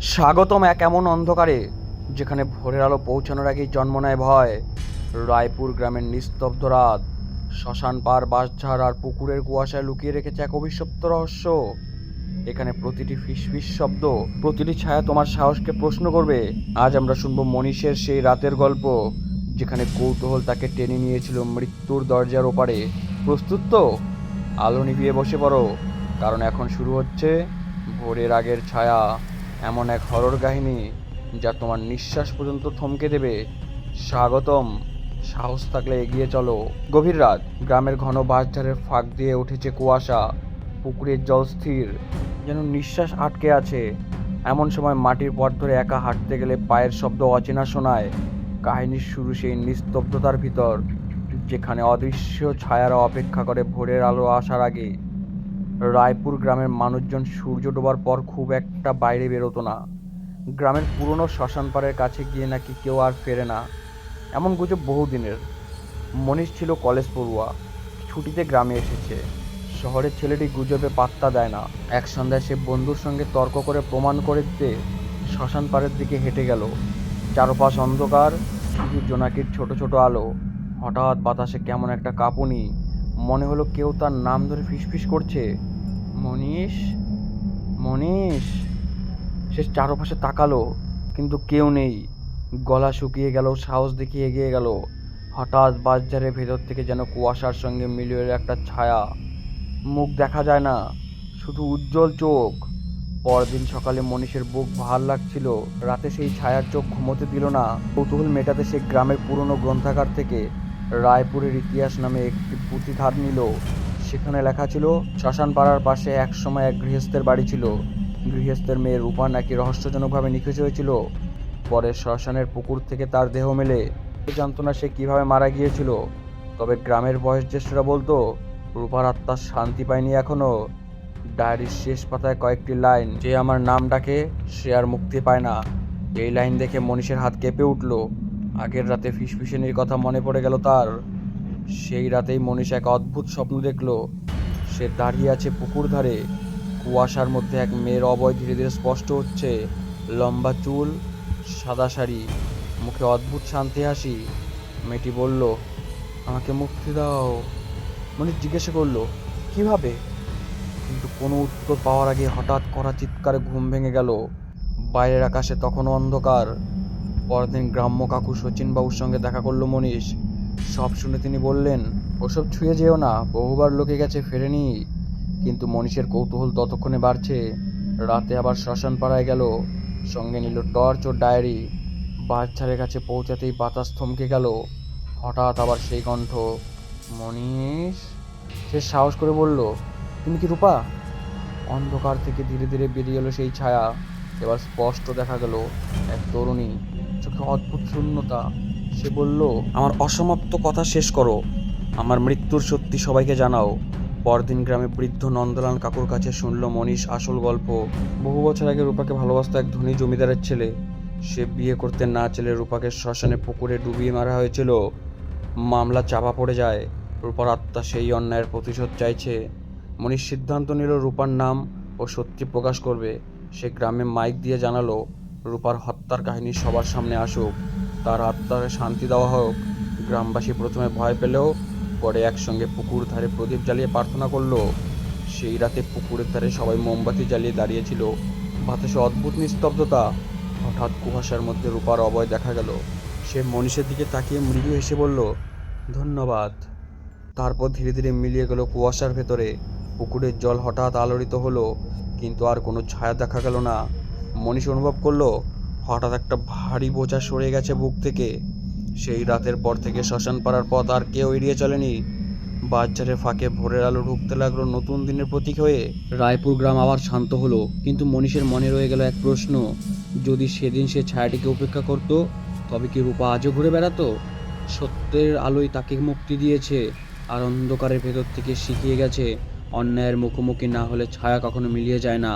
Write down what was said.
স্বাগতম এক এমন অন্ধকারে যেখানে ভোরের আলো পৌঁছানোর আগেই জন্ম নেয় ভয়। রায়পুর গ্রামের নিস্তব্ধ রাত, শ্মশান পার বাঁশঝাড় আর পুকুরের কুয়াশায় লুকিয়ে রেখেছে এক অবিশ্বাস্য রহস্য। এখানে প্রতিটি ফিসফিস শব্দ, প্রতিটি ছায়া তোমার সাহসকে প্রশ্ন করবে। আজ আমরা শুনবো মনীষের সেই রাতের গল্প, যেখানে কৌতূহল তাকে টেনে নিয়েছিল মৃত্যুর দরজার ওপারে। প্রস্তুত তো? আলো নিভিয়ে বসে পড়ো, কারণ এখন শুরু হচ্ছে ভোরের আগের ছায়া, এমন এক হরর কাহিনী যা তোমার নিঃশ্বাস পর্যন্ত থমকে দেবে। স্বাগতম, সাহস থাকলে এগিয়ে চলো। গভীর রাত, গ্রামের ঘন বাঁশঝাড়ের ফাঁক দিয়ে উঠেছে কুয়াশা, পুকুরের জল স্থির, যেন নিঃশ্বাস আটকে আছে। এমন সময় মাটির পথ ধরে একা হাঁটতে গেলে পায়ের শব্দ অচেনা শোনায়। কাহিনীর শুরু সেই নিস্তব্ধতার ভিতর, যেখানে অদৃশ্য ছায়ারা অপেক্ষা করে ভোরের আলো আসার আগে। রায়পুর গ্রামের মানুষজন সূর্য ডোবার পর খুব একটা বাইরে বেরোতো না। গ্রামের পুরনো শ্মশান পাড়ের কাছে গিয়ে নাকি কেউ আর ফেরে না, এমন গুজব বহুদিনের। মনীষ ছিল কলেজ পড়ুয়া, ছুটিতে গ্রামে এসেছে। শহরের ছেলেটি গুজবে পাত্তা দেয় না। এক সন্ধ্যায় সে বন্ধুর সঙ্গে তর্ক করে প্রমাণ করে দিতে শ্মশান পাড়ের দিকে হেঁটে গেল। চারপাশ অন্ধকার, শুধু জোনাকির ছোট ছোট আলো। হঠাৎ বাতাসে কেমন একটা কাঁপুনি, মনে হলো কেউ তার নাম ধরে ফিসফিস করছে, মনীষ, মনীষ। সে চারপাশে তাকালো, কিন্তু কেউ নেই। গলা শুকিয়ে গেল, সাহস দেখিয়ে এগিয়ে গেল। হঠাৎ বাঁশঝাড়ের ভেতর থেকে যেন কুয়াশার সঙ্গে মিলিয়ে এলো একটা ছায়া। মুখ দেখা যায় না, শুধু উজ্জ্বল চোখ। পরদিন সকালে মনীষের বুক ভার লাগছিল। রাতে সেই ছায়ার চোখ ঘুমোতে দিল না। কৌতূহল মেটাতে সে গ্রামের পুরনো গ্রন্থাগার থেকে রায়পুরের ইতিহাস নামে একটি পুঁথি ধার নিল। সেখানে লেখা ছিল, শ্মশান পাড়ার পাশে একসময় এক গৃহস্থের বাড়ি ছিল। গৃহস্থের মেয়ে রূপা নাকি রহস্যজনকভাবে নিখোঁজ হয়েছিল। পরে শ্মশানের পুকুর থেকে তার দেহ মেলে। কেউ জানতো না সে কিভাবে মারা গিয়েছিল, তবে গ্রামের বয়োজ্যেষ্ঠরা বলতো রূপার আত্মা শান্তি পায়নি এখনো। ডায়েরির শেষ পাতায় কয়েকটি লাইন, যে আমার নাম ডাকে সে আর মুক্তি পায় না। এই লাইন দেখে মনীষের হাত কেঁপে উঠল। আগের রাতে ফিসফিসানির কথা মনে পড়ে গেল তার। সেই রাতেই মনীষ এক অদ্ভুত স্বপ্ন দেখল। সে দাঁড়িয়ে আছে পুকুর ধারে, কুয়াশার মধ্যে এক মেয়ের অবয়ব ধীরে ধীরে স্পষ্ট হচ্ছে। লম্বা চুল, সাদা শাড়ি, মুখে অদ্ভুত শান্তি হাসি। মেয়েটি বলল, আমাকে মুক্তি দাও। মনীষ জিজ্ঞাসা করলো, কিভাবে? কিন্তু কোনো উত্তর পাওয়ার আগে হঠাৎ করা চিৎকারে ঘুম ভেঙে গেল। বাইরের আকাশে তখনও অন্ধকার। পরদিন গ্রাম্য কাকু শচীনবাবুর সঙ্গে দেখা করলো মনীষ। সব শুনে তিনি বললেন, ওসব ছুঁয়ে যেও না, বহুবার লোকে গেছে ফেরেনি। কিন্তু মনীষের কৌতূহল ততক্ষণে বাড়ছে। রাতে আবার শ্মশান পাড়ায় গেল, সঙ্গে নিল টর্চ ও ডায়েরি। বাঁশঝাড়ের কাছে পৌঁছাতেই বাতাস থমকে গেল। হঠাৎ আবার সেই কণ্ঠ, মনীষ। সে সাহস করে বলল, তুমি কি রূপা? অন্ধকার থেকে ধীরে ধীরে বেরিয়ে এলো সেই ছায়া। এবার স্পষ্ট দেখা গেল এক তরুণী, চোখে অদ্ভুত শূন্যতা। সে বলল, আমার অসমাপ্ত কথা শেষ করো, আমার মৃত্যুর সত্যি সবাইকে জানাও। পরদিন গ্রামে বৃদ্ধ নন্দলাল কাকুর কাছে শুনল মনীষ আসল গল্প। বহু বছর আগে রূপাকে ভালোবাসত এক ধনী জমিদারের ছেলে। সে বিয়ে করতে না চাইলে রূপাকে শ্মশানে পুকুরে ডুবিয়ে মারা হয়েছিল। মামলা চাপা পড়ে যায়। রূপার আত্মা সেই অন্যায়ের প্রতিশোধ চাইছে। মনীষ সিদ্ধান্ত নিল রূপার নাম ও সত্যি প্রকাশ করবে। সে গ্রামে মাইক দিয়ে জানালো, রূপার হত্যার কাহিনী সবার সামনে আসুক, তার আত্মাকে শান্তি দেওয়া হোক। গ্রামবাসী প্রথমে ভয় পেলেও পরে একসঙ্গে পুকুর ধারে প্রদীপ জ্বালিয়ে প্রার্থনা করলো। সেই রাতে পুকুরের ধারে সবাই মোমবাতি জ্বালিয়ে দাঁড়িয়েছিল। বাতাসে অদ্ভুত নিস্তব্ধতা। হঠাৎ কুয়াশার মধ্যে রূপার অবয় দেখা গেল। সে মনীষের দিকে তাকিয়ে মৃদু হেসে বলল, ধন্যবাদ। তারপর ধীরে ধীরে মিলিয়ে গেল কুয়াশার ভেতরে। পুকুরের জল হঠাৎ আলোড়িত হলো, কিন্তু আর কোনো ছায়া দেখা গেল না। মনীষ অনুভব করলো হঠাৎ একটা ভারী বোঝা সরে গেছে বুক থেকে। সেই রাতের পর থেকে শ্মশান পাড়ার পথ আর কেউ এড়িয়ে চলেনি। বাজারের ফাঁকে ভোরের আলো ঢুকতে লাগলো নতুন দিনের প্রতীক হয়ে। রায়পুর গ্রাম আবার শান্ত হলো, কিন্তু মনীষের মনে রয়ে গেল এক প্রশ্ন, যদি সেদিন সে ছায়াটিকে উপেক্ষা করত, তবে কি রূপা আজও ঘুরে বেড়াতো? সত্যের আলোয় তাকে মুক্তি দিয়েছে, আর অন্ধকারের ভেতর থেকে শিখিয়ে গেছে অন্যায়ের মুখোমুখি না হলে ছায়া কখনো মিলিয়ে যায় না।